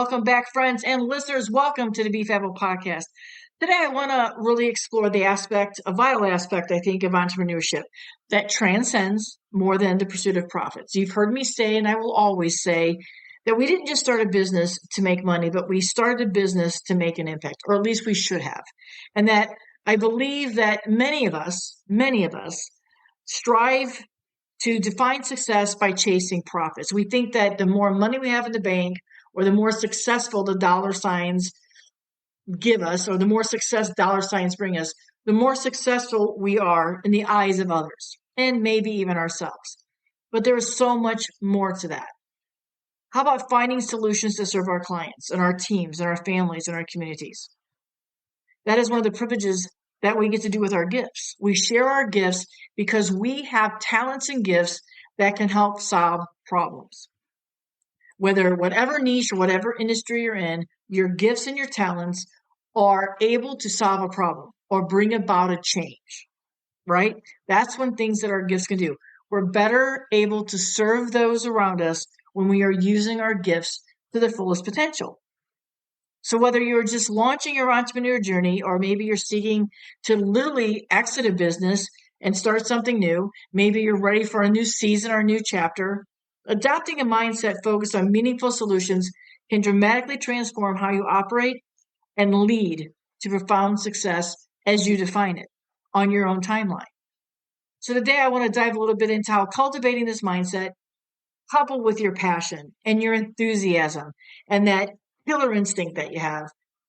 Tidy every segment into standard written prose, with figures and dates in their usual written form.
welcome back, friends and listeners. Welcome to the Be Fabbo Podcast. Today, I want to really explore a vital aspect, I think, of entrepreneurship that transcends more than the pursuit of profits. You've heard me say, and I will always say, that we didn't just start a business to make money, but we started a business to make an impact, or at least we should have. And that I believe that many of us strive to define success by chasing profits. We think that the more money we have in the bank, or the more successful the dollar signs give us, or the more success dollar signs bring us, the more successful we are in the eyes of others, and maybe even ourselves. But there is so much more to that. How about finding solutions to serve our clients and our teams and our families and our communities? That is one of the privileges that we get to do with our gifts. We share our gifts because we have talents and gifts that can help solve problems. Whatever niche or whatever industry you're in, your gifts and your talents are able to solve a problem or bring about a change, right? That's when things that our gifts can do. We're better able to serve those around us when we are using our gifts to the fullest potential. So whether you're just launching your entrepreneur journey, or maybe you're seeking to literally exit a business and start something new, maybe you're ready for a new season or a new chapter, adopting a mindset focused on meaningful solutions can dramatically transform how you operate and lead to profound success as you define it on your own timeline. So today I want to dive a little bit into how cultivating this mindset, coupled with your passion and your enthusiasm and that killer instinct that you have,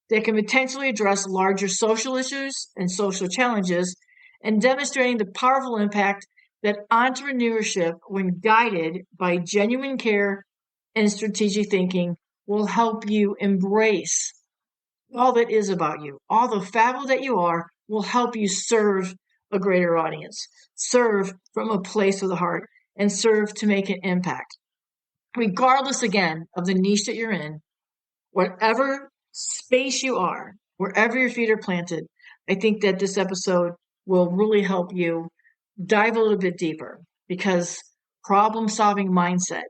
that can potentially address larger social issues and social challenges, and demonstrating the powerful impact that entrepreneurship, when guided by genuine care and strategic thinking, will help you embrace all that is about you. All the fabbo that you are will help you serve a greater audience, serve from a place of the heart, and serve to make an impact. Regardless, again, of the niche that you're in, whatever space you are, wherever your feet are planted, I think that this episode will really help you dive a little bit deeper, because problem-solving mindset,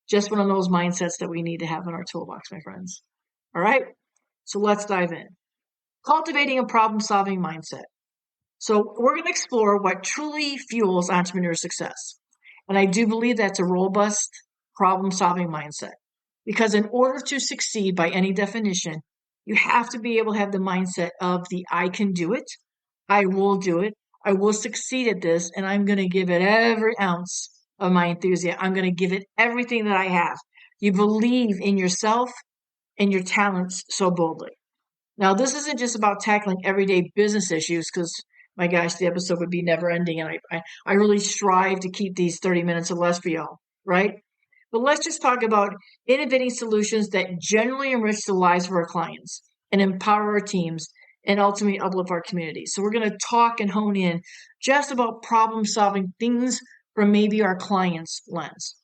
just one of those mindsets that we need to have in our toolbox, my friends. All right, so let's dive in. Cultivating a problem-solving mindset. So we're going to explore what truly fuels entrepreneur success. And I do believe that's a robust problem-solving mindset. Because in order to succeed by any definition, you have to be able to have the mindset of the I can do it, I will do it, I will succeed at this, and I'm going to give it every ounce of my enthusiasm. I'm going to give it everything that I have. You believe in yourself and your talents so boldly. Now, this isn't just about tackling everyday business issues, because, my gosh, the episode would be never ending, and I really strive to keep these 30 minutes or less for y'all, right? But let's just talk about innovating solutions that genuinely enrich the lives of our clients and empower our teams and ultimately uplift our communities. So we're going to talk and hone in just about problem-solving things from maybe our clients' lens.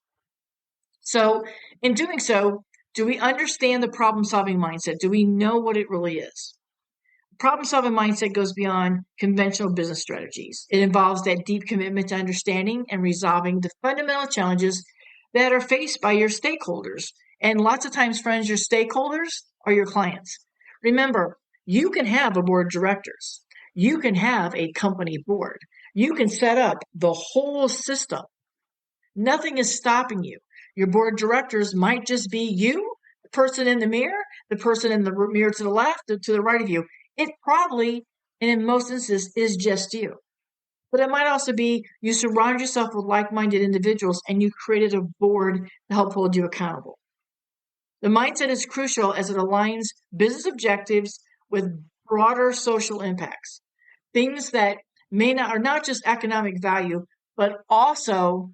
So in doing so, do we understand the problem-solving mindset? Do we know what it really is? Problem-solving mindset goes beyond conventional business strategies. It involves that deep commitment to understanding and resolving the fundamental challenges that are faced by your stakeholders. And lots of times, friends, your stakeholders are your clients. Remember, you can have a board of directors. You can have a company board. You can set up the whole system. Nothing is stopping you. Your board of directors might just be you, the person in the mirror, the person in the mirror to the left, to the right of you. It probably, and in most instances, is just you. But it might also be you surround yourself with like-minded individuals and you created a board to help hold you accountable. The mindset is crucial as it aligns business objectives with broader social impacts. Things that are not just economic value, but also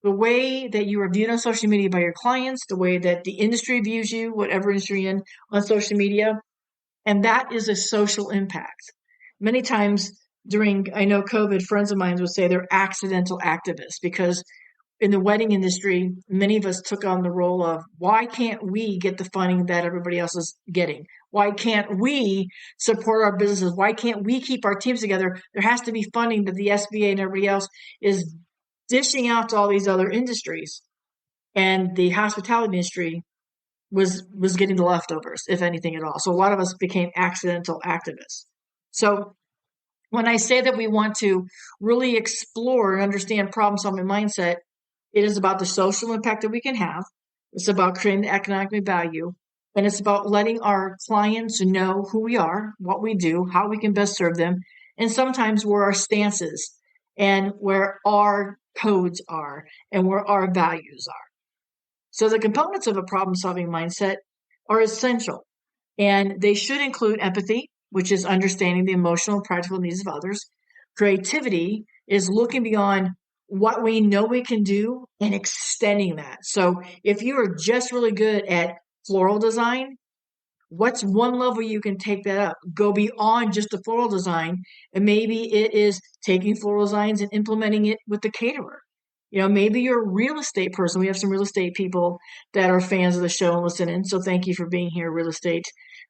the way that you are viewed on social media by your clients, the way that the industry views you, whatever industry you're in, on social media. And that is a social impact. Many times during, I know, COVID, friends of mine would say they're accidental activists, because in the wedding industry, many of us took on the role of, why can't we get the funding that everybody else is getting? Why can't we support our businesses? Why can't we keep our teams together? There has to be funding that the SBA and everybody else is dishing out to all these other industries. And the hospitality industry was getting the leftovers, if anything at all. So a lot of us became accidental activists. So when I say that we want to really explore and understand problem solving mindset, it is about the social impact that we can have. It's about creating the economic value. And it's about letting our clients know who we are, what we do, how we can best serve them, and sometimes where our stance is and where our codes are and where our values are. So the components of a problem solving mindset are essential, and they should include empathy, which is understanding the emotional and practical needs of others. Creativity is looking beyond what we know we can do and extending that. So if you are just really good at floral design, what's one level you can take that up? Go beyond just the floral design, and maybe it is taking floral designs and implementing it with the caterer. Maybe you're a real estate person. We have some real estate people that are fans of the show and listen in. So thank you for being here, real estate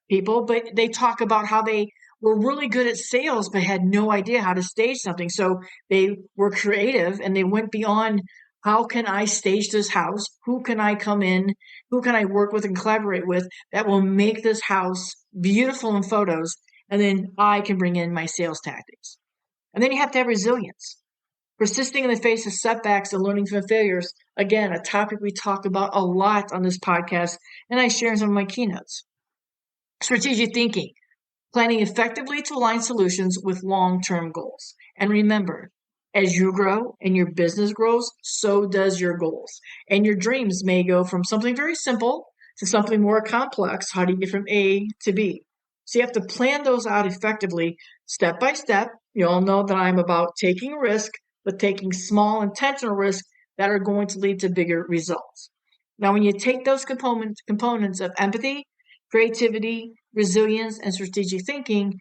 people. But they talk about how they were really good at sales, but had no idea how to stage something. So they were creative and they went beyond, how can I stage this house? Who can I come in? Who can I work with and collaborate with that will make this house beautiful in photos? And then I can bring in my sales tactics. And then you have to have resilience. Persisting in the face of setbacks and learning from failures. Again, a topic we talk about a lot on this podcast, and I share in some of my keynotes. Strategic thinking. Planning effectively to align solutions with long-term goals. And remember, as you grow and your business grows, so does your goals. And your dreams may go from something very simple to something more complex. How do you get from A to B? So you have to plan those out effectively, step by step. You all know that I'm about taking a risk, but taking small intentional risks that are going to lead to bigger results. Now, when you take those components of empathy, creativity, resilience, and strategic thinking,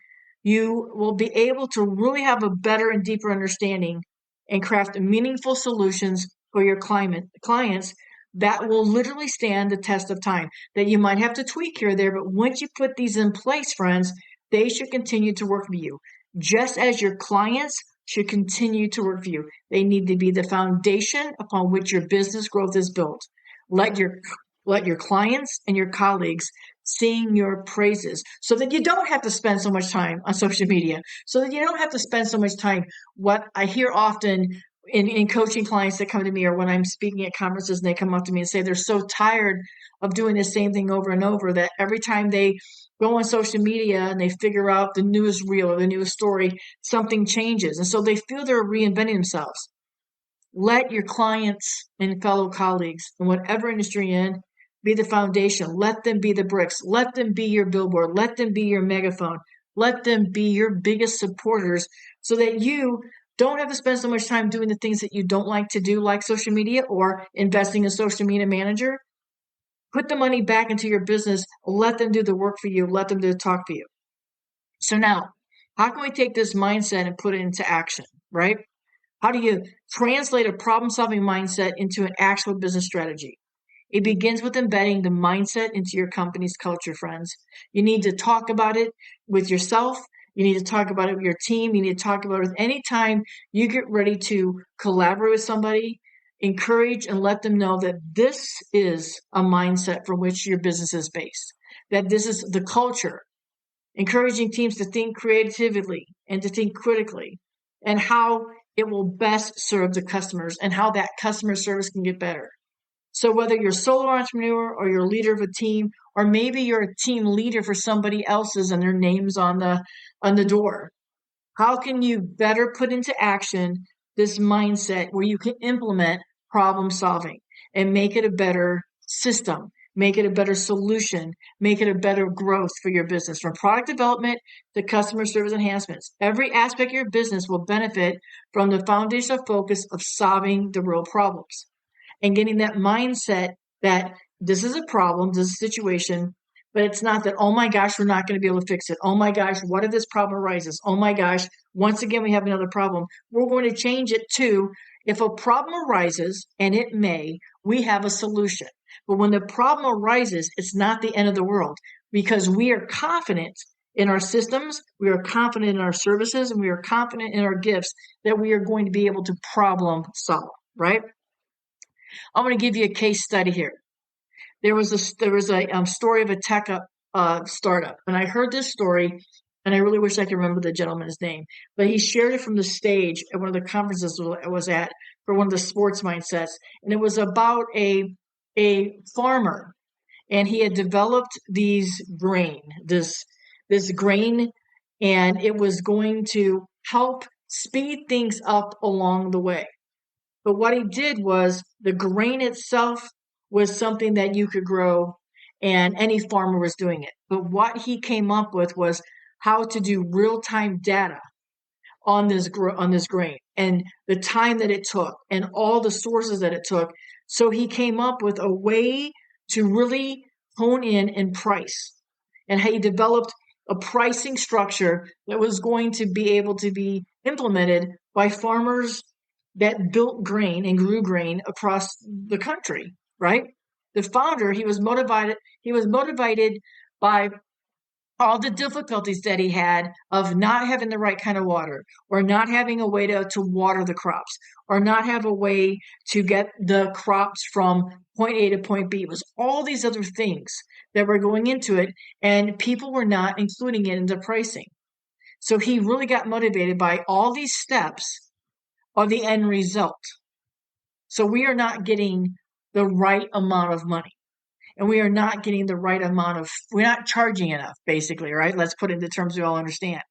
you will be able to really have a better and deeper understanding and craft meaningful solutions for your clients that will literally stand the test of time, that you might have to tweak here or there, but once you put these in place, friends, they should continue to work for you. Just as your clients should continue to work for you. They need to be the foundation upon which your business growth is built. Let your clients and your colleagues sing your praises so that you don't have to spend so much time on social media, so that you don't have to spend so much time. What I hear often in coaching clients that come to me, or when I'm speaking at conferences and they come up to me and say they're so tired of doing the same thing over and over that every time they go on social media and they figure out the newest reel or the newest story, something changes. And so they feel they're reinventing themselves. Let your clients and fellow colleagues in whatever industry you're in be the foundation. Let them be the bricks. Let them be your billboard. Let them be your megaphone. Let them be your biggest supporters so that you don't have to spend so much time doing the things that you don't like to do, like social media or investing in a social media manager. Put the money back into your business. Let them do the work for you. Let them do the talk for you. So now, how can we take this mindset and put it into action, right? How do you translate a problem-solving mindset into an actual business strategy? It begins with embedding the mindset into your company's culture, friends. You need to talk about it with yourself. You need to talk about it with your team. You need to talk about it anytime you get ready to collaborate with somebody. Encourage and let them know that this is a mindset from which your business is based, that this is the culture. Encouraging teams to think creatively and to think critically, and how it will best serve the customers and how that customer service can get better. So whether you're a solo entrepreneur or you're a leader of a team, or maybe you're a team leader for somebody else's and their name's on the door, how can you better put into action this mindset where you can implement problem solving and make it a better system, make it a better solution, make it a better growth for your business, from product development to customer service enhancements? Every aspect of your business will benefit from the foundational focus of solving the real problems and getting that mindset that this is a problem, this is a situation, but it's not that, oh my gosh, we're not going to be able to fix it. Oh my gosh, what if this problem arises? Oh my gosh, once again, we have another problem. We're going to change it to, if a problem arises, and it may, we have a solution. But when the problem arises, it's not the end of the world, because we are confident in our systems, we are confident in our services, and we are confident in our gifts that we are going to be able to problem solve, right? I'm going to give you a case study here. There was a story of a tech startup, and I heard this story, and I really wish I could remember the gentleman's name, but he shared it from the stage at one of the conferences I was at for one of the sports mindsets, and it was about a farmer, and he had developed this grain, and it was going to help speed things up along the way. But what he did was the grain itself was something that you could grow, and any farmer was doing it. But what he came up with was how to do real-time data on this grain and the time that it took and all the sources that it took. So he came up with a way to really hone in and price. And he developed a pricing structure that was going to be able to be implemented by farmers that built grain and grew grain across the country, right? The founder, he was motivated by all the difficulties that he had of not having the right kind of water, or not having a way to water the crops, or not have a way to get the crops from point A to point B. It was all these other things that were going into it, and people were not including it into pricing. So he really got motivated by all these steps of the end result. So we are not getting the right amount of money, and we are not getting the right amount we're not charging enough, basically, right? Let's put it into terms we all understand.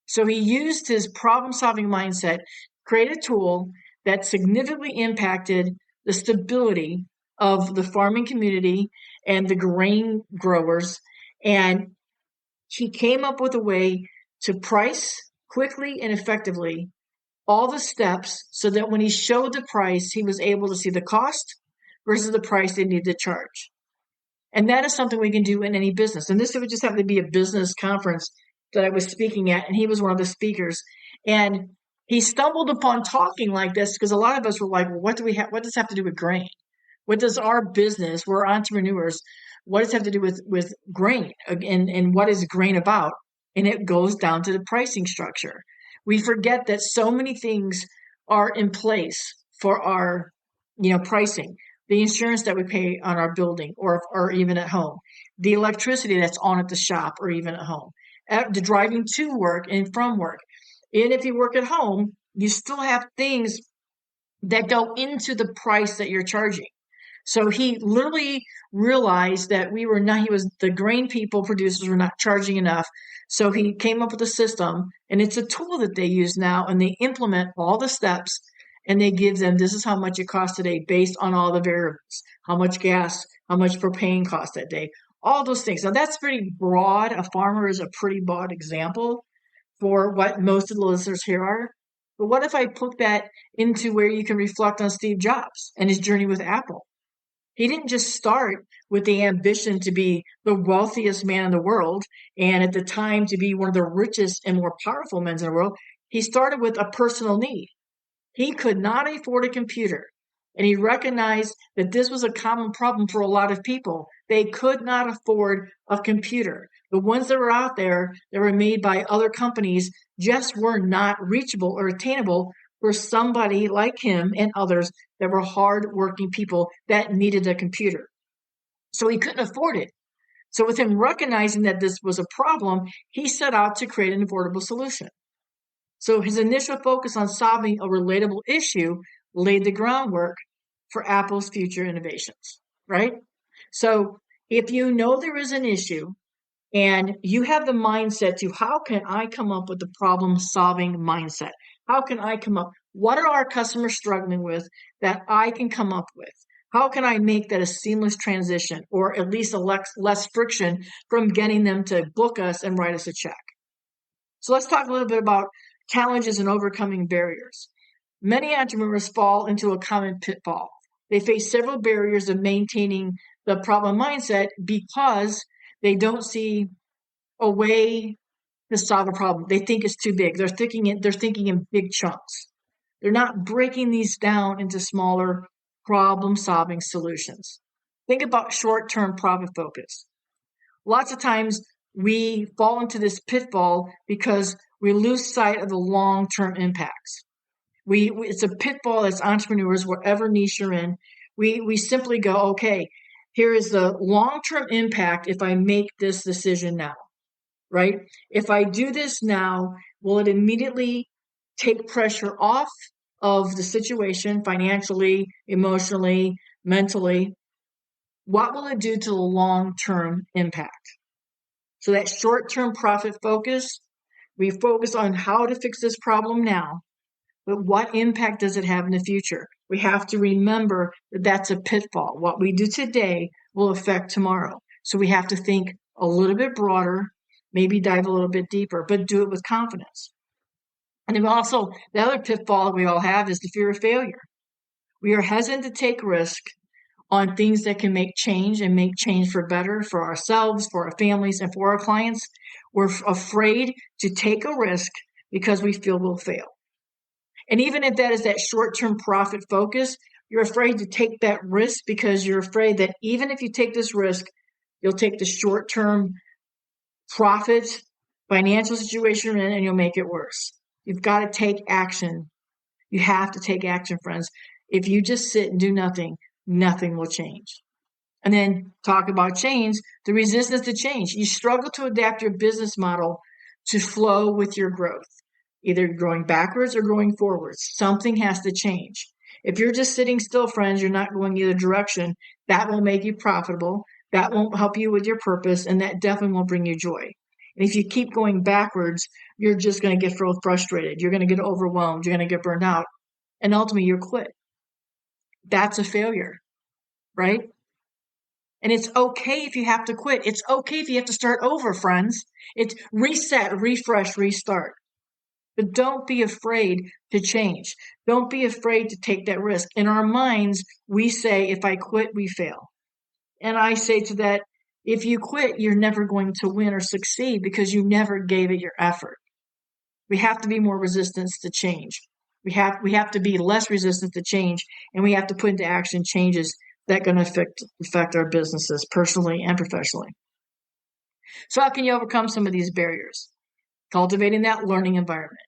So he used his problem-solving mindset, create a tool that significantly impacted the stability of the farming community and the grain growers. And he came up with a way to price quickly and effectively all the steps so that when he showed the price, he was able to see the cost versus the price they needed to charge. And that is something we can do in any business. And this would just have to be a business conference that I was speaking at, and he was one of the speakers. And he stumbled upon talking like this because a lot of us were like, well, what does it have to do with grain? What does our business, we're entrepreneurs, what does it have to do with grain? And what is grain about? And it goes down to the pricing structure. We forget that so many things are in place for our, pricing. The insurance that we pay on our building or even at home, the electricity that's on at the shop or even at home, the driving to work and from work. And if you work at home, you still have things that go into the price that you're charging. So he literally realized that the grain people, producers, were not charging enough. So he came up with a system, and it's a tool that they use now, and they implement all the steps, and they give them, this is how much it costs today based on all the variables, how much gas, how much propane costs that day, all those things. Now that's pretty broad. A farmer is a pretty broad example for what most of the listeners here are. But what if I put that into where you can reflect on Steve Jobs and his journey with Apple? He didn't just start with the ambition to be the wealthiest man in the world, and at the time to be one of the richest and more powerful men in the world. He started with a personal need. He could not afford a computer, and he recognized that this was a common problem for a lot of people. They could not afford a computer. The ones that were out there that were made by other companies just were not reachable or attainable for somebody like him and others that were hardworking people that needed a computer. So he couldn't afford it. So with him recognizing that this was a problem, he set out to create an affordable solution. So his initial focus on solving a relatable issue laid the groundwork for Apple's future innovations, right? So if you know there is an issue and you have the mindset to, how can I come up with the problem-solving mindset? How can I come up? What are our customers struggling with that I can come up with? How can I make that a seamless transition, or at least a less friction from getting them to book us and write us a check? So let's talk a little bit about challenges and overcoming barriers. Many entrepreneurs fall into a common pitfall. They face several barriers of maintaining the problem mindset because they don't see a way to solve a problem. They think it's too big. They're thinking in big chunks. They're not breaking these down into smaller problem-solving solutions. Think about short-term profit focus. Lots of times we fall into this pitfall because we lose sight of the long-term impacts. It's a pitfall as entrepreneurs, whatever niche you're in. We simply go, okay, Here is the long-term impact if I make this decision now, right? If I do this now, will it immediately take pressure off of the situation financially, emotionally, mentally? What will it do to the long-term impact? So that short-term profit focus, we focus on how to fix this problem now, but what impact does it have in the future? We have to remember that that's a pitfall. What we do today will affect tomorrow. So we have to think a little bit broader, maybe dive a little bit deeper, but do it with confidence. And then also, the other pitfall we all have is the fear of failure. We are hesitant to take risk on things that can make change and make change for better for ourselves, for our families, and for our clients. We're afraid to take a risk because we feel we'll fail. And even if that is that short-term profit focus, you're afraid to take that risk because you're afraid that even if you take this risk, you'll take the short-term profit financial situation and you'll make it worse. You've got to take action. You have to take action, friends. If you just sit and do nothing, nothing will change. And then talk about change, the resistance to change. You struggle to adapt your business model to flow with your growth, either going backwards or going forwards. Something has to change. If you're just sitting still, friends, you're not going either direction. That won't make you profitable. That won't help you with your purpose, and that definitely won't bring you joy. And if you keep going backwards, you're just going to get frustrated. You're going to get overwhelmed. You're going to get burned out. And ultimately, you'll quit. That's a failure, right? And it's okay if you have to quit. It's okay if you have to start over, friends. It's reset, refresh, restart. But don't be afraid to change. Don't be afraid to take that risk. In our minds, we say, if I quit, we fail. And I say to that, if you quit, you're never going to win or succeed because you never gave it your effort. We have to be more resistant to change. We have to be less resistant to change, and we have to put into action changes that are going to affect our businesses personally and professionally. So how can you overcome some of these barriers? Cultivating that learning environment.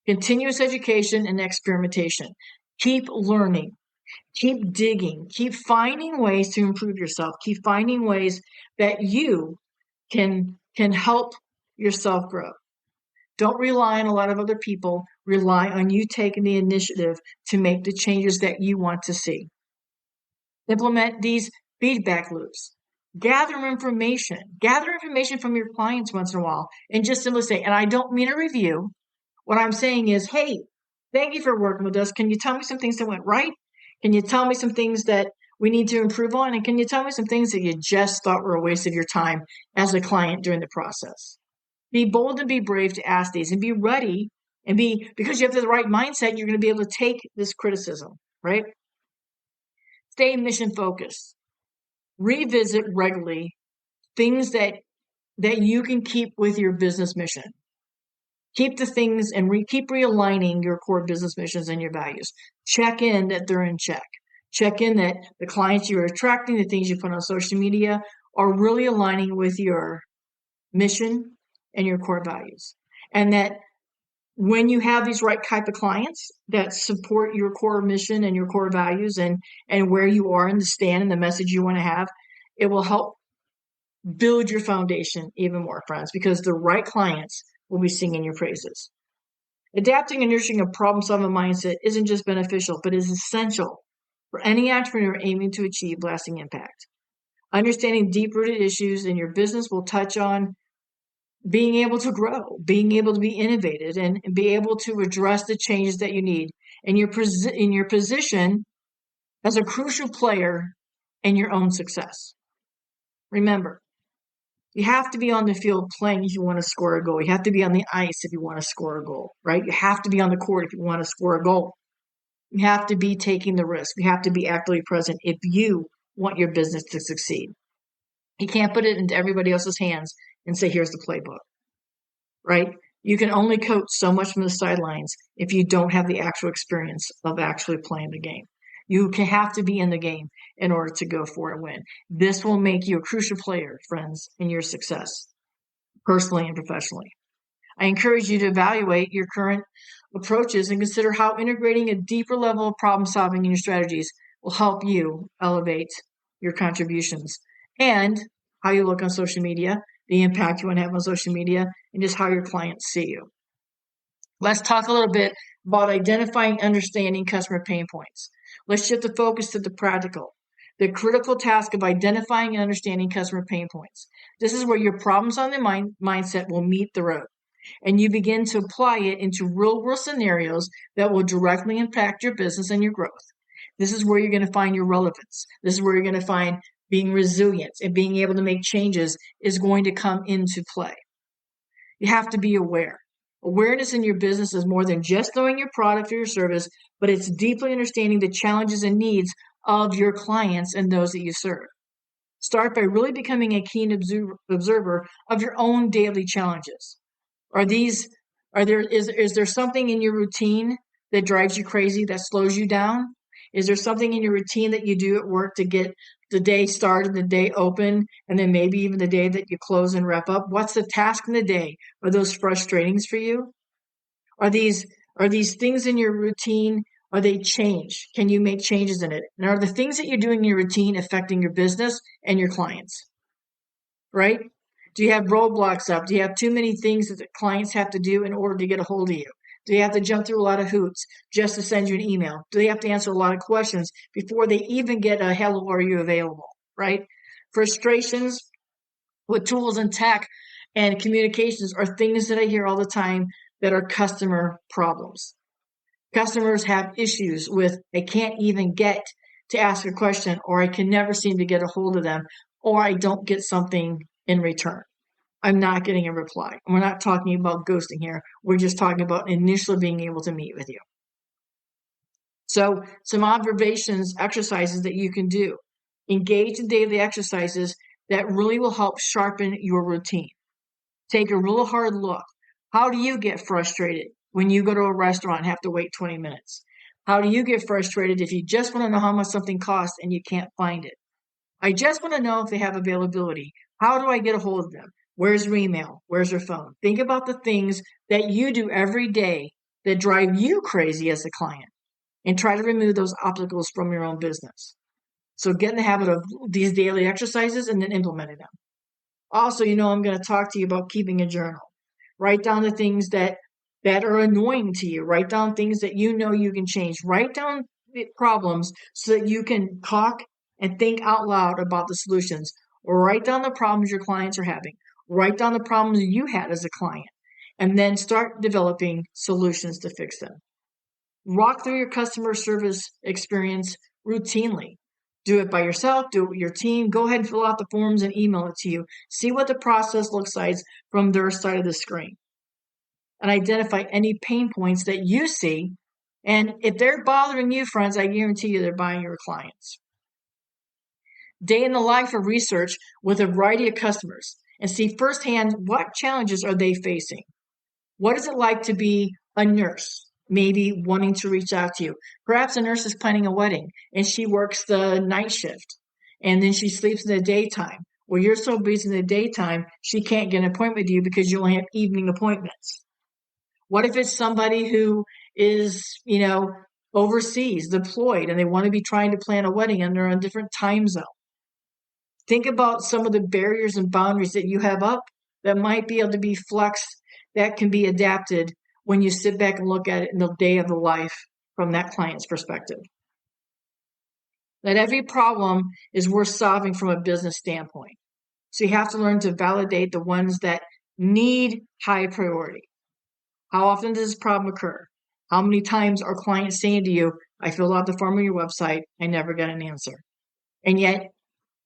Continuous education and experimentation. Keep learning. Keep digging. Keep finding ways to improve yourself. Keep finding ways that you can help yourself grow. Don't rely on a lot of other people. Rely on you taking the initiative to make the changes that you want to see. Implement these feedback loops. Gather information. Gather information from your clients once in a while and just simply say, and I don't mean a review. What I'm saying is, hey, thank you for working with us. Can you tell me some things that went right? Can you tell me some things that we need to improve on? And can you tell me some things that you just thought were a waste of your time as a client during the process? Be bold and be brave to ask these and be ready and because you have the right mindset, you're going to be able to take this criticism, right? Stay mission focused. Revisit regularly things that you can keep with your business mission. Keep the things and keep realigning your core business missions and your values. Check in that they're in check. Check in that the clients you're attracting, the things you put on social media are really aligning with your mission and your core values. And that when you have these right type of clients that support your core mission and your core values and where you are in the stand and the message you want to have, it will help build your foundation even more, friends, because the right clients will be singing your praises. Adapting and nurturing a problem-solving mindset isn't just beneficial, but is essential for any entrepreneur aiming to achieve lasting impact. Understanding deep-rooted issues in your business will touch on being able to grow, being able to be innovative, and be able to address the changes that you need in your position as a crucial player in your own success. Remember, you have to be on the field playing if you want to score a goal. You have to be on the ice if you want to score a goal, right? You have to be on the court if you want to score a goal. You have to be taking the risk. You have to be actively present if you want your business to succeed. You can't put it into everybody else's hands and say, here's the playbook, right? You can only coach so much from the sidelines if you don't have the actual experience of actually playing the game. You have to be in the game in order to go for and win. This will make you a crucial player, friends, in your success, personally and professionally. I encourage you to evaluate your current approaches and consider how integrating a deeper level of problem solving in your strategies will help you elevate your contributions, and how you look on social media, the impact you want to have on social media, and just how your clients see you. Let's talk a little bit about identifying, understanding customer pain points. Let's shift the focus to the practical. The critical task of identifying and understanding customer pain points. This is where your problems on the mindset will meet the road, and you begin to apply it into real-world scenarios that will directly impact your business and your growth. This is where you're going to find your relevance. This is where you're going to find being resilient and being able to make changes is going to come into play. You have to be aware. Awareness in your business is more than just knowing your product or your service, but it's deeply understanding the challenges and needs of your clients and those that you serve. Start by really becoming a keen observer of your own daily challenges. Is there something in your routine that drives you crazy, that slows you down? Is there something in your routine that you do at work to get the day started, the day open, and then maybe even the day that you close and wrap up? What's the task in the day? Are those frustrations for you? Are these things in your routine, are they change? Can you make changes in it? And are the things that you're doing in your routine affecting your business and your clients? Right? Do you have roadblocks up? Do you have too many things that the clients have to do in order to get a hold of you? Do you have to jump through a lot of hoops just to send you an email? Do they have to answer a lot of questions before they even get a hello, are you available? Right? Frustrations with tools and tech and communications are things that I hear all the time that are customer problems. Customers have issues with, I can't even get to ask a question, or I can never seem to get a hold of them, or I don't get something in return. I'm not getting a reply. And we're not talking about ghosting here. We're just talking about initially being able to meet with you. So some observations, exercises that you can do. Engage in daily exercises that really will help sharpen your routine. Take a real hard look. How do you get frustrated when you go to a restaurant and have to wait 20 minutes? How do you get frustrated if you just want to know how much something costs and you can't find it? I just want to know if they have availability. How do I get a hold of them? Where's their email? Where's their phone? Think about the things that you do every day that drive you crazy as a client, and try to remove those obstacles from your own business. So get in the habit of these daily exercises and then implementing them. Also, I'm going to talk to you about keeping a journal. Write down the things that are annoying to you. Write down things that you know you can change. Write down the problems so that you can talk and think out loud about the solutions. Or write down the problems your clients are having. Write down the problems you had as a client. And then start developing solutions to fix them. Walk through your customer service experience routinely. Do it by yourself, do it with your team. Go ahead and fill out the forms and email it to you. See what the process looks like from their side of the screen. And identify any pain points that you see. And if they're bothering you, friends, I guarantee you they're buying your clients. Day in the life of research with a variety of customers and see firsthand what challenges are they facing. What is it like to be a nurse? Maybe wanting to reach out to you. Perhaps a nurse is planning a wedding and she works the night shift and then she sleeps in the daytime. Well, you're so busy in the daytime, she can't get an appointment with you because you only have evening appointments. What if it's somebody who is, overseas, deployed, and they want to be trying to plan a wedding and they're on a different time zone? Think about some of the barriers and boundaries that you have up that might be able to be flexed, that can be adapted when you sit back and look at it in the day of the life from that client's perspective. That every problem is worth solving from a business standpoint. So you have to learn to validate the ones that need high priority. How often does this problem occur? How many times are clients saying to you, I filled out the form on your website, I never got an answer. And yet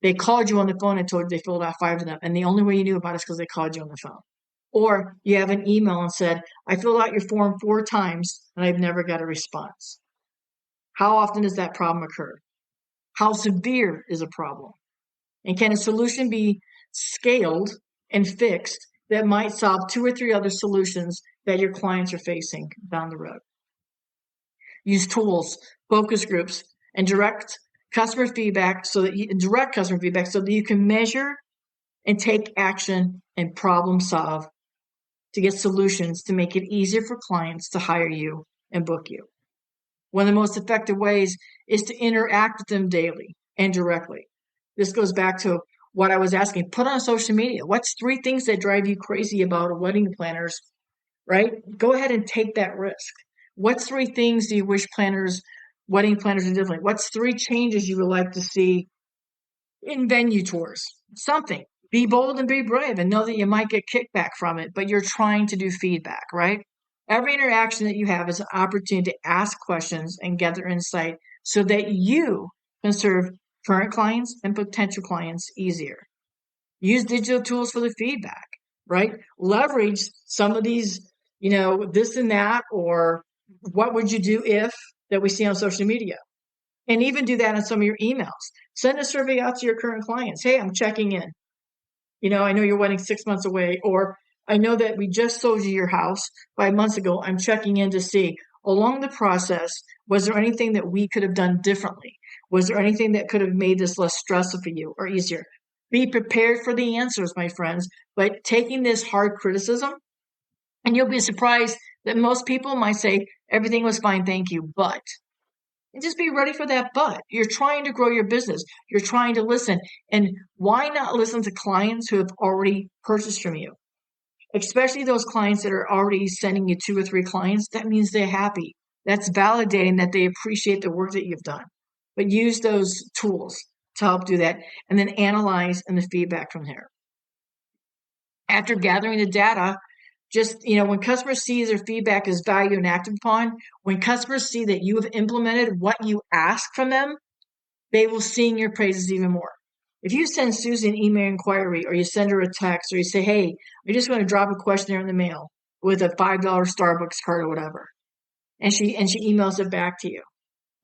they called you on the phone and told you they filled out 5 of them. And the only way you knew about it is because they called you on the phone. Or you have an email and said, I filled out your form 4 times and I've never got a response. How often does that problem occur? How severe is a problem? And can a solution be scaled and fixed that might solve 2 or 3 other solutions that your clients are facing down the road? Use tools, focus groups, and direct customer feedback so that you can measure and take action and problem solve to get solutions to make it easier for clients to hire you and book you. One of the most effective ways is to interact with them daily and directly. This goes back to what I was asking. Put on social media. What's 3 things that drive you crazy about wedding planners, right? Go ahead and take that risk. What's 3 things do you wish wedding planners do differently? What's 3 changes you would like to see in venue tours? Something. Be bold and be brave and know that you might get kickback from it, but you're trying to do feedback, right? Every interaction that you have is an opportunity to ask questions and gather insight so that you can serve current clients and potential clients easier. Use digital tools for the feedback, right? Leverage some of these, this and that, or what would you do if that we see on social media. And even do that in some of your emails. Send a survey out to your current clients. Hey, I'm checking in. I know your wedding's 6 months away, or I know that we just sold you your house 5 months ago. I'm checking in to see along the process, was there anything that we could have done differently? Was there anything that could have made this less stressful for you or easier? Be prepared for the answers, my friends, but taking this hard criticism, and you'll be surprised that most people might say, everything was fine, thank you, but. And just be ready for that but. You're trying to grow your business. You're trying to listen. And why not listen to clients who have already purchased from you? Especially those clients that are already sending you 2 or 3 clients. That means they're happy. That's validating that they appreciate the work that you've done. But use those tools to help do that, and then analyze and the feedback from there. After gathering the data, just, when customers see their feedback is valued and acted upon, when customers see that you have implemented what you ask from them, they will sing your praises even more. If you send Susie an email inquiry, or you send her a text, or you say, hey, I just want to drop a questionnaire in the mail with a $5 Starbucks card or whatever, and she emails it back to you,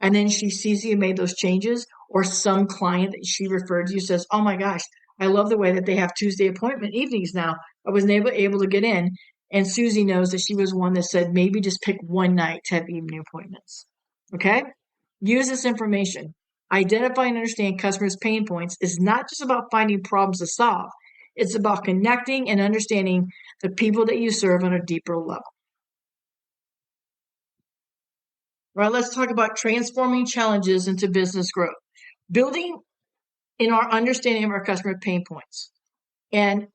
and then she sees you made those changes, or some client that she referred to you says, oh my gosh, I love the way that they have Tuesday appointment evenings now. I wasn't able to get in. And Susie knows that she was one that said, maybe just pick one night to have evening appointments. Okay? Use this information. Identify and understand customers' pain points is not just about finding problems to solve. It's about connecting and understanding the people that you serve on a deeper level. All right, let's talk about transforming challenges into business growth. Building in our understanding of our customer pain points. And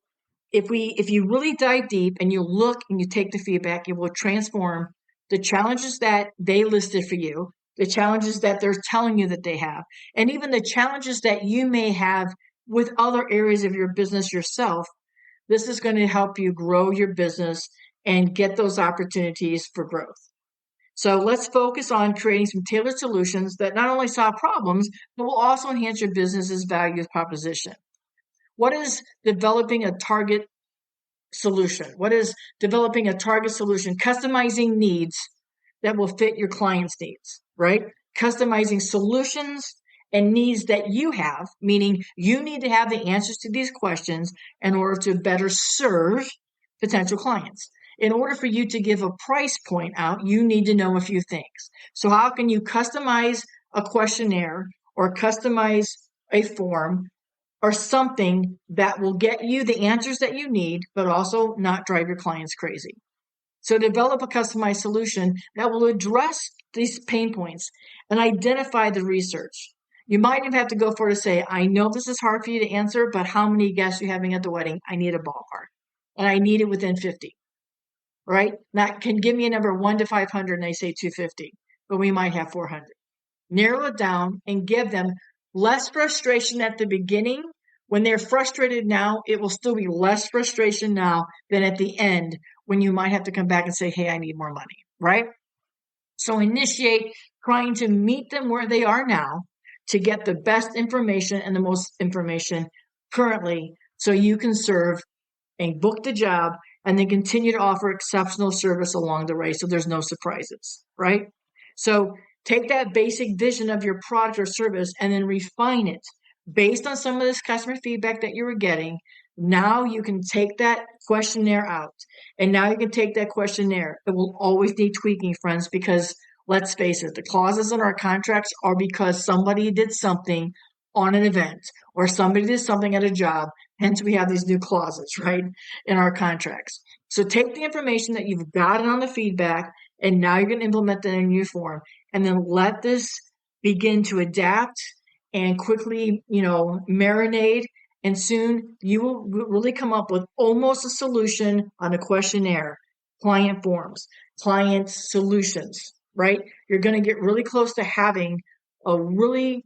if you really dive deep and you look and you take the feedback, it will transform the challenges that they listed for you, the challenges that they're telling you that they have, and even the challenges that you may have with other areas of your business yourself. This is going to help you grow your business and get those opportunities for growth. So let's focus on creating some tailored solutions that not only solve problems, but will also enhance your business's value proposition. What is developing a target solution? What is developing a target solution? Customizing needs that will fit your client's needs, right? Customizing solutions and needs that you have, meaning you need to have the answers to these questions in order to better serve potential clients. In order for you to give a price point out, you need to know a few things. So how can you customize a questionnaire or customize a form or something that will get you the answers that you need, but also not drive your clients crazy? So develop a customized solution that will address these pain points and identify the research. You might even have to go for it to say, I know this is hard for you to answer, but how many guests are you having at the wedding? I need a ballpark, and I need it within 50, right? Not can give me a number 1 to 500 and they say 250, but we might have 400. Narrow it down and give them less frustration at the beginning. When they're frustrated now, it will still be less frustration now than at the end when you might have to come back and say, hey, I need more money, right? So initiate trying to meet them where they are now to get the best information and the most information currently so you can serve and book the job and then continue to offer exceptional service along the way so there's no surprises, right? So take that basic vision of your product or service and then refine it based on some of this customer feedback that you were getting. Now you can take that questionnaire out, and now you can take that questionnaire. It will always need tweaking, friends, because let's face it, the clauses in our contracts are because somebody did something on an event or somebody did something at a job. Hence, we have these new clauses, right, in our contracts. So take the information that you've gotten on the feedback, and now you're going to implement that in a new form, and then let this begin to adapt and quickly, marinate. And soon you will really come up with almost a solution on a questionnaire, client forms, client solutions, right? You're going to get really close to having a really,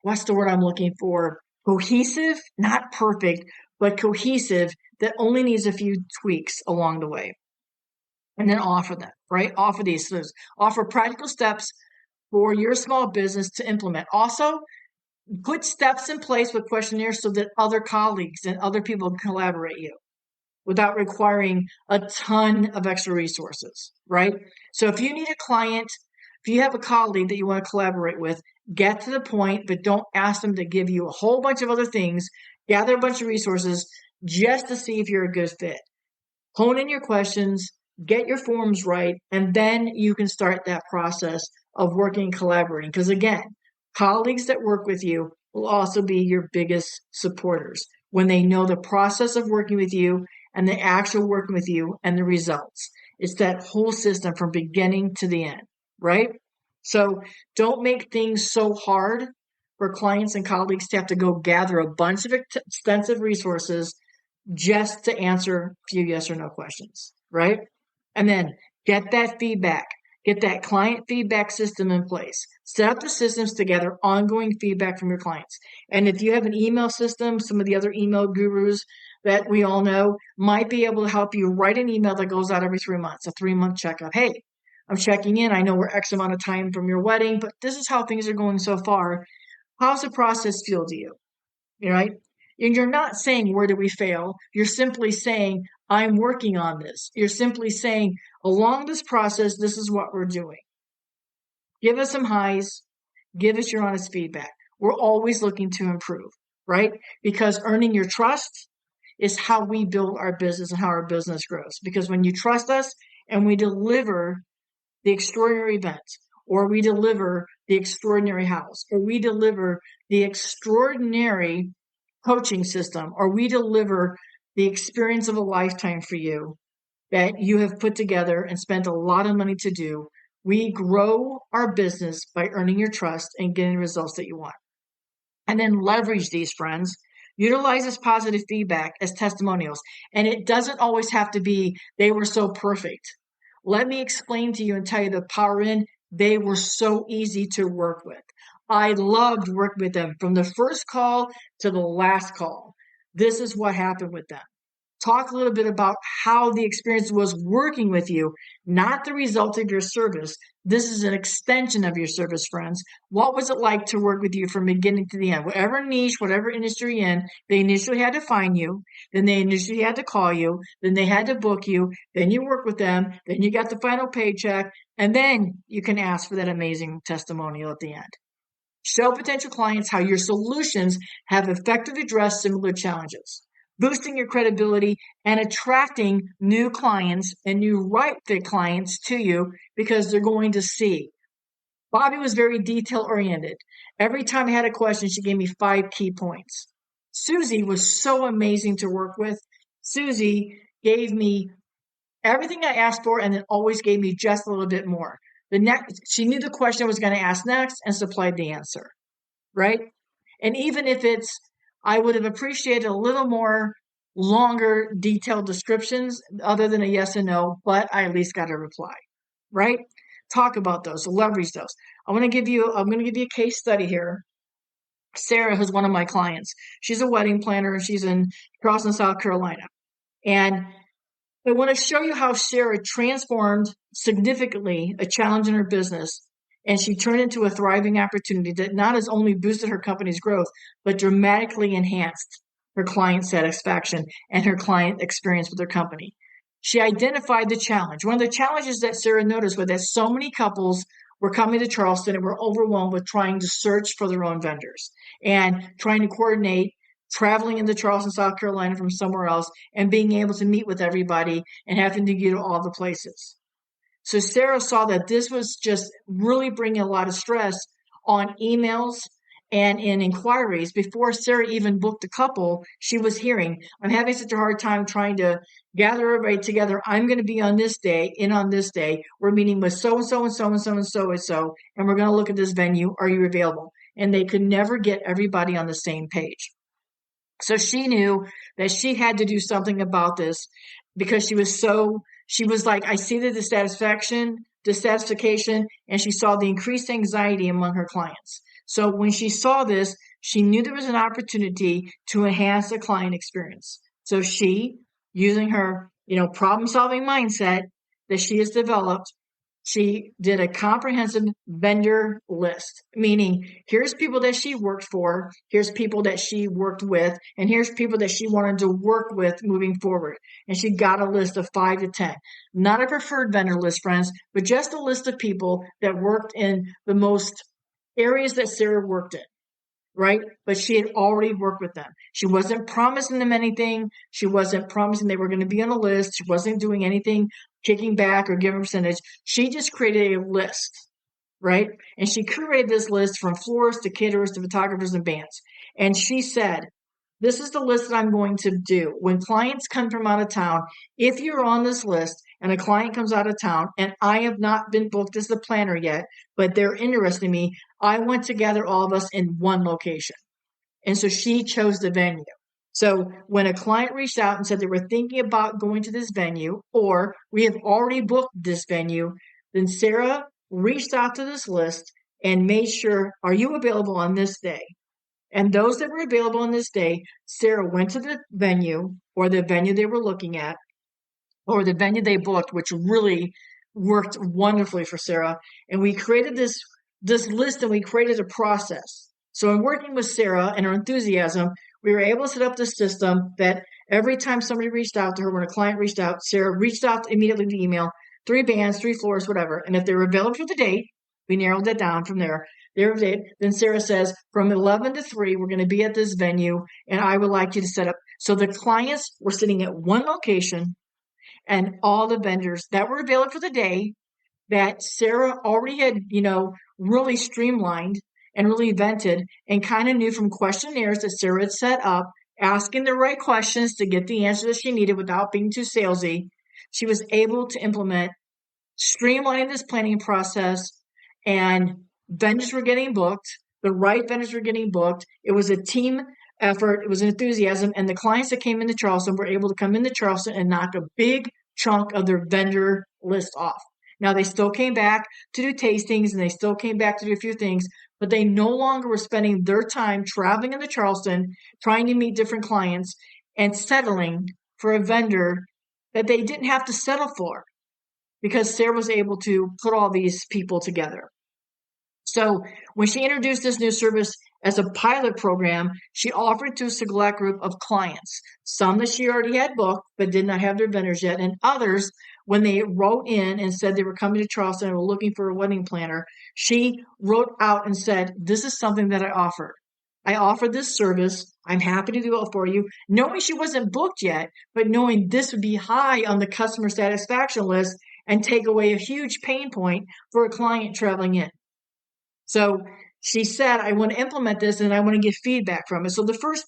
what's the word I'm looking for? Cohesive, not perfect, but cohesive that only needs a few tweaks along the way. And then offer them, right? Offer these, so offer practical steps for your small business to implement. Also, put steps in place with questionnaires so that other colleagues and other people can collaborate you without requiring a ton of extra resources, right? So if you need a client, if you have a colleague that you want to collaborate with, get to the point, but don't ask them to give you a whole bunch of other things. Gather a bunch of resources just to see if you're a good fit. Hone in your questions, get your forms right, and then you can start that process of working and collaborating. Because again, colleagues that work with you will also be your biggest supporters when they know the process of working with you and the actual working with you and the results. It's that whole system from beginning to the end, right? So don't make things so hard for clients and colleagues to have to go gather a bunch of extensive resources just to answer a few yes or no questions, right? And then get that feedback, get that client feedback system in place. Set up the systems to gather ongoing feedback from your clients. And if you have an email system, some of the other email gurus that we all know might be able to help you write an email that goes out every 3 months, a 3-month checkup. Hey, I'm checking in. I know we're X amount of time from your wedding, but this is how things are going so far. How's the process feel to you? Right? And you're not saying, where did we fail? You're simply saying, I'm working on this. You're simply saying, along this process, this is what we're doing. Give us some highs. Give us your honest feedback. We're always looking to improve, right? Because earning your trust is how we build our business and how our business grows. Because when you trust us and we deliver the extraordinary event, or we deliver the extraordinary house, or we deliver the extraordinary coaching system, or we deliver the experience of a lifetime for you that you have put together and spent a lot of money to do, we grow our business by earning your trust and getting the results that you want. And then leverage these, friends. Utilize this positive feedback as testimonials. And it doesn't always have to be, they were so perfect. Let me explain to you and tell you the power in, they were so easy to work with. I loved working with them from the first call to the last call. This is what happened with them. Talk a little bit about how the experience was working with you, not the result of your service. This is an extension of your service, friends. What was it like to work with you from beginning to the end? Whatever niche, whatever industry you're in, they initially had to find you, then they initially had to call you, then they had to book you, then you work with them, then you got the final paycheck, and then you can ask for that amazing testimonial at the end. Show potential clients how your solutions have effectively addressed similar challenges, boosting your credibility and attracting new clients and new right fit clients to you because they're going to see. Bobbi was very detail oriented. Every time I had a question, she gave me 5 key points. Susie was so amazing to work with. Susie gave me everything I asked for and then always gave me just a little bit more. She knew the question I was going to ask next and supplied the answer, right? And even if I would have appreciated a little more longer detailed descriptions other than a yes and no, but I at least got a reply, right? Talk about those, leverage those. I'm going to give you a case study here. Sarah, who's one of my clients, she's a wedding planner and she's in Charleston, South Carolina. And I want to show you how Sarah transformed significantly a challenge in her business, and she turned into a thriving opportunity that not has only boosted her company's growth, but dramatically enhanced her client satisfaction and her client experience with her company. She identified the challenge. One of the challenges that Sarah noticed was that so many couples were coming to Charleston and were overwhelmed with trying to search for their own vendors and trying to coordinate traveling into Charleston, South Carolina from somewhere else and being able to meet with everybody and having to get to all the places. So Sarah saw that this was just really bringing a lot of stress on emails and in inquiries. Before Sarah even booked a couple, she was hearing, I'm having such a hard time trying to gather everybody together. I'm going to be on this day, on this day. We're meeting with so-and-so and so-and-so and so-and-so, and we're going to look at this venue. Are you available? and they could never get everybody on the same page. So she knew that she had to do something about this because she was like, I see the dissatisfaction, and she saw the increased anxiety among her clients. So when she saw this, she knew there was an opportunity to enhance the client experience. So she, using her, problem-solving mindset that she has developed, she did a comprehensive vendor list, meaning here's people that she worked for, here's people that she worked with, and here's people that she wanted to work with moving forward. And she got a list of 5 to 10. Not a preferred vendor list, friends, but just a list of people that worked in the most areas that Sarah worked in. Right? But she had already worked with them. She wasn't promising them anything. She wasn't promising they were going to be on a list. She wasn't doing anything, kicking back or giving a percentage. She just created a list, right? And she curated this list from florists to caterers to photographers and bands. And she said, this is the list that I'm going to do. When clients come from out of town, if you're on this list and a client comes out of town and I have not been booked as the planner yet, but they're interested in me, I want to gather all of us in one location. And so she chose the venue. So when a client reached out and said they were thinking about going to this venue, or we have already booked this venue, then Sarah reached out to this list and made sure, are you available on this day? And those that were available on this day, Sarah went to the venue or the venue they were looking at or the venue they booked, which really worked wonderfully for Sarah. And we created this list and we created a process. So in working with Sarah and her enthusiasm, we were able to set up this system that every time somebody reached out to her, when a client reached out, Sarah reached out immediately to email 3 bands, 3 floors, whatever. And if they were available for the date, we narrowed that down from there. Then Sarah says, from 11 to 3, we're going to be at this venue, and I would like you to set up. So the clients were sitting at one location, and all the vendors that were available for the day that Sarah already had, really streamlined and really vented and kind of knew from questionnaires that Sarah had set up, asking the right questions to get the answer that she needed without being too salesy. She was able to implement streamlining this planning process, and vendors were getting booked. The right vendors were getting booked. It was a team effort. It was an enthusiasm. And the clients that came into Charleston were able to come into Charleston and knock a big chunk of their vendor list off. Now, they still came back to do tastings and they still came back to do a few things, but they no longer were spending their time traveling into Charleston, trying to meet different clients and settling for a vendor that they didn't have to settle for because Sarah was able to put all these people together. So when she introduced this new service as a pilot program, she offered to a select group of clients, some that she already had booked but did not have their vendors yet, and others, when they wrote in and said they were coming to Charleston and were looking for a wedding planner, she wrote out and said, this is something that I offer. I offer this service. I'm happy to do it for you. Knowing she wasn't booked yet, but knowing this would be high on the customer satisfaction list and take away a huge pain point for a client traveling in. So she said, I want to implement this and I want to get feedback from it. So the first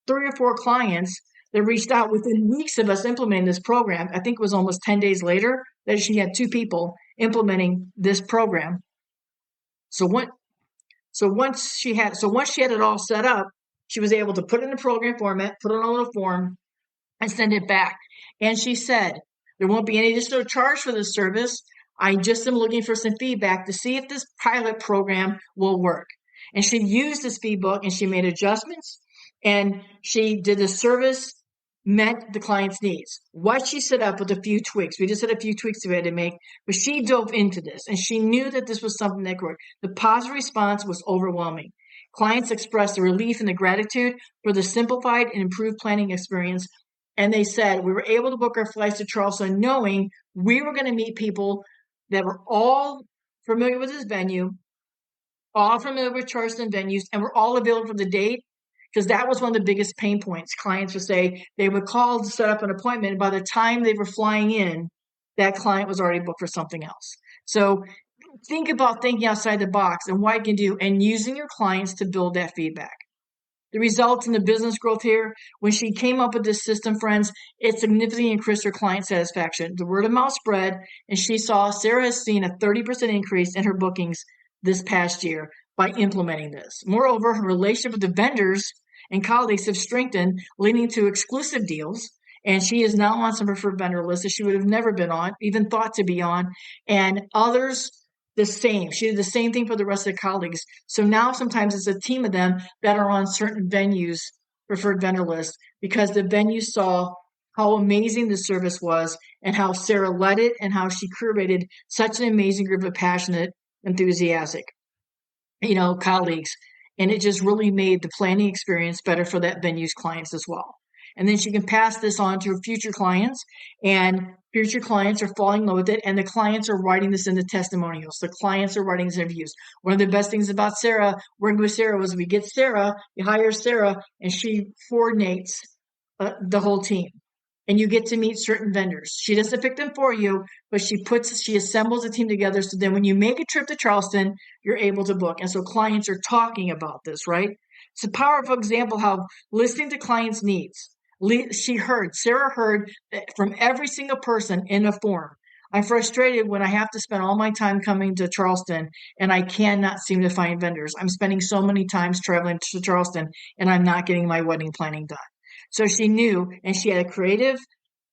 3 or 4 clients that reached out within weeks of us implementing this program, I think it was almost 10 days later that she had 2 people implementing this program. So once she had it all set up, she was able to put it in a program format, put it on a little form, and send it back. And she said, there won't be any additional charge for this service. I just am looking for some feedback to see if this pilot program will work. And she used this feedback and she made adjustments and she did the service met the client's needs. What she set up with a few tweaks. We just had a few tweaks we had to make, but she dove into this and she knew that this was something that could work. The positive response was overwhelming. Clients expressed the relief and the gratitude for the simplified and improved planning experience. And they said, we were able to book our flights to Charleston knowing we were going to meet people that were all familiar with this venue, all familiar with Charleston venues, and were all available for the date, because that was one of the biggest pain points. Clients would say they would call to set up an appointment, and by the time they were flying in, that client was already booked for something else. So think about thinking outside the box and what you can do and using your clients to build that feedback. The results in the business growth here, when she came up with this system, friends, it significantly increased her client satisfaction. The word of mouth spread, and Sarah has seen a 30% increase in her bookings this past year. by implementing this. Moreover, her relationship with the vendors and colleagues have strengthened, leading to exclusive deals. And she is now on some preferred vendor lists that she would have never been on, even thought to be on. And others, the same. She did the same thing for the rest of the colleagues. So now sometimes it's a team of them that are on certain venues' preferred vendor list because the venue saw how amazing the service was and how Sarah led it and how she curated such an amazing group of passionate, enthusiastic, colleagues. And it just really made the planning experience better for that venue's clients as well. And then she can pass this on to future clients, and future clients are falling in love with it. And the clients are writing this in the testimonials. The clients are writing these reviews. One of the best things about Sarah, working with Sarah, was we get Sarah, you hire Sarah, and she coordinates the whole team. And you get to meet certain vendors. She doesn't pick them for you, but she assembles a team together. So then when you make a trip to Charleston, you're able to book. And so clients are talking about this, right? It's a powerful example how listening to clients' needs. Sarah heard from every single person in a form. I'm frustrated when I have to spend all my time coming to Charleston and I cannot seem to find vendors. I'm spending so many times traveling to Charleston and I'm not getting my wedding planning done. So she knew, and she had a creative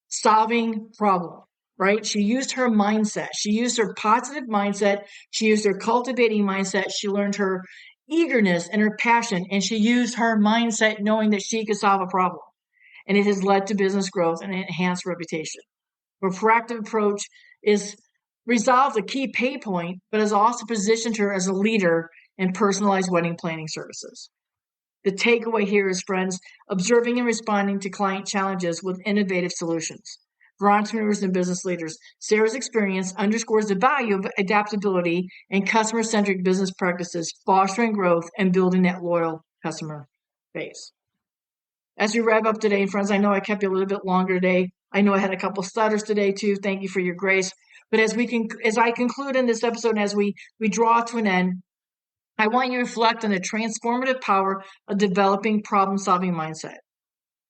solving problem, right? She used her mindset. She used her positive mindset. She used her cultivating mindset. She learned her eagerness and her passion, and she used her mindset knowing that she could solve a problem. And it has led to business growth and enhanced reputation. Her proactive approach is resolved a key pain point, but has also positioned her as a leader in personalized wedding planning services. The takeaway here is, friends, observing and responding to client challenges with innovative solutions. For entrepreneurs and business leaders, Sarah's experience underscores the value of adaptability and customer-centric business practices, fostering growth and building that loyal customer base. As we wrap up today, friends, I know I kept you a little bit longer today. I know I had a couple stutters today too. Thank you for your grace. But as I conclude in this episode, and as we draw to an end, I want you to reflect on the transformative power of developing problem-solving mindset.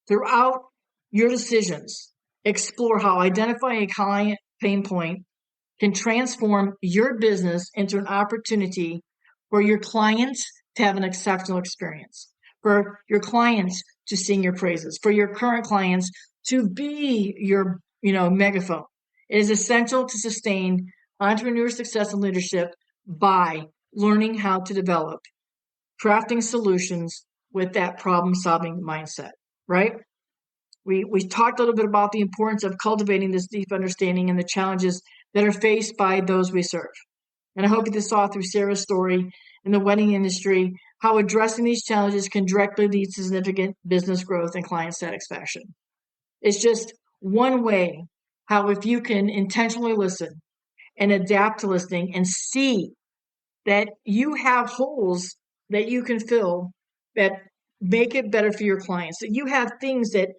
Throughout your decisions, explore how identifying a client pain point can transform your business into an opportunity for your clients to have an exceptional experience, for your clients to sing your praises, for your current clients to be your, megaphone. It is essential to sustain entrepreneur success and leadership by learning how to develop, crafting solutions with that problem-solving mindset, right? We talked a little bit about the importance of cultivating this deep understanding and the challenges that are faced by those we serve. And I hope you saw through Sarah's story in the wedding industry how addressing these challenges can directly lead to significant business growth and client satisfaction. It's just one way how, if you can intentionally listen and adapt to listening and see that you have holes that you can fill that make it better for your clients, that you have things that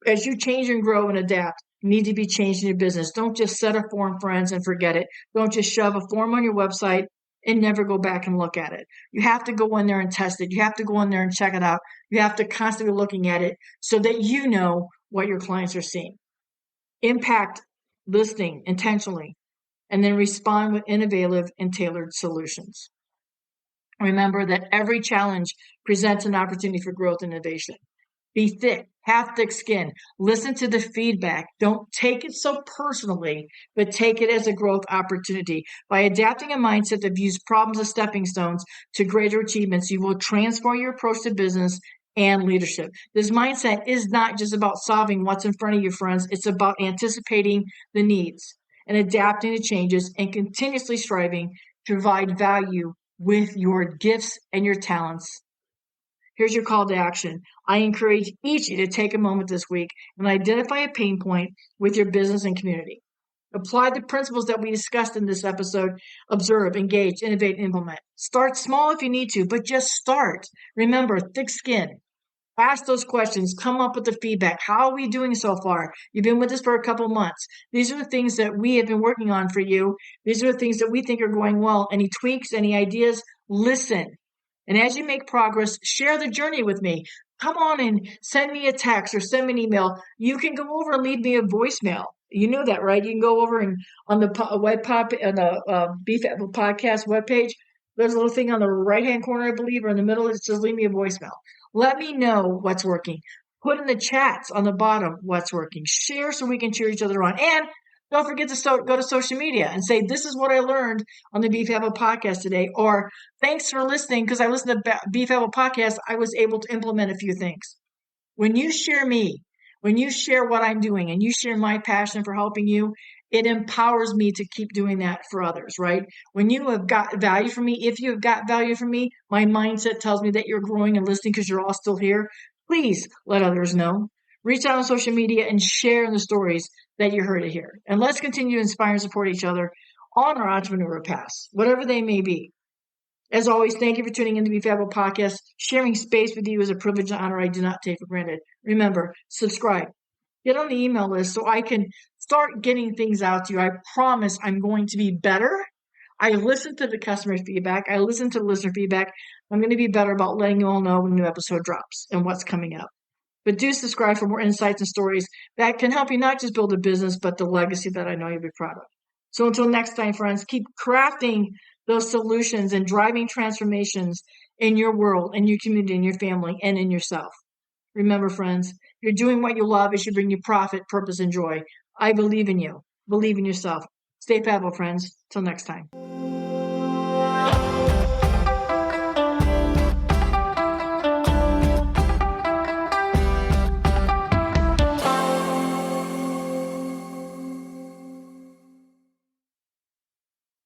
as you change and grow and adapt need to be changed in your business. Don't just set a form, friends, and forget it. Don't just shove a form on your website and never go back and look at it. You have to go in there and test it. You have to go in there and check it out. You have to constantly be looking at it so that you know what your clients are seeing. Impact listening intentionally, and then respond with innovative and tailored solutions. Remember that every challenge presents an opportunity for growth and innovation. Be thick, have thick skin. Listen to the feedback. Don't take it so personally, but take it as a growth opportunity. By adapting a mindset that views problems as stepping stones to greater achievements, you will transform your approach to business and leadership. This mindset is not just about solving what's in front of you, friends. It's about anticipating the needs and adapting to changes and continuously striving to provide value with your gifts and your talents. Here's your call to action. I encourage each of you to take a moment this week and identify a pain point with your business and community. Apply the principles that we discussed in this episode. Observe, engage, innovate, implement. Start small if you need to, but just start. Remember, thick skin. Ask those questions. Come up with the feedback. How are we doing so far? You've been with us for a couple months. These are the things that we have been working on for you. These are the things that we think are going well. Any tweaks, any ideas? Listen. And as you make progress, share the journey with me. Come on and send me a text or send me an email. You can go over and leave me a voicemail. You know that, right? You can go over and on the Be Fabbo Podcast webpage, There's a little thing on the right-hand corner, I believe, or in the middle. It says leave me a voicemail. Let me know what's working. Put in the chats on the bottom what's working. Share so we can cheer each other on. And don't forget to go to social media and say, this is what I learned on the Be Fabbo podcast today. Or thanks for listening, because I listened to Be Fabbo podcast. I was able to implement a few things. When you share me, when you share what I'm doing and you share my passion for helping you, it empowers me to keep doing that for others, right? When you have got value from me, if you have got value from me, my mindset tells me that you're growing and listening because you're all still here. Please let others know. Reach out on social media and share in the stories that you heard it here. And let's continue to inspire and support each other on our entrepreneurial paths, whatever they may be. As always, thank you for tuning in to Be Fabbo Podcast. Sharing space with you is a privilege and honor I do not take for granted. Remember, subscribe. Get on the email list so I can start getting things out to you. I promise I'm going to be better. I listen to the customer feedback. I listen to the listener feedback. I'm going to be better about letting you all know when a new episode drops and what's coming up. But do subscribe for more insights and stories that can help you not just build a business, but the legacy that I know you'll be proud of. So until next time, friends, keep crafting those solutions and driving transformations in your world, in your community, in your family, and in yourself. Remember, friends, you're doing what you love. It should bring you profit, purpose, and joy. I believe in you. Believe in yourself. Stay Fabbo, friends. Till next time.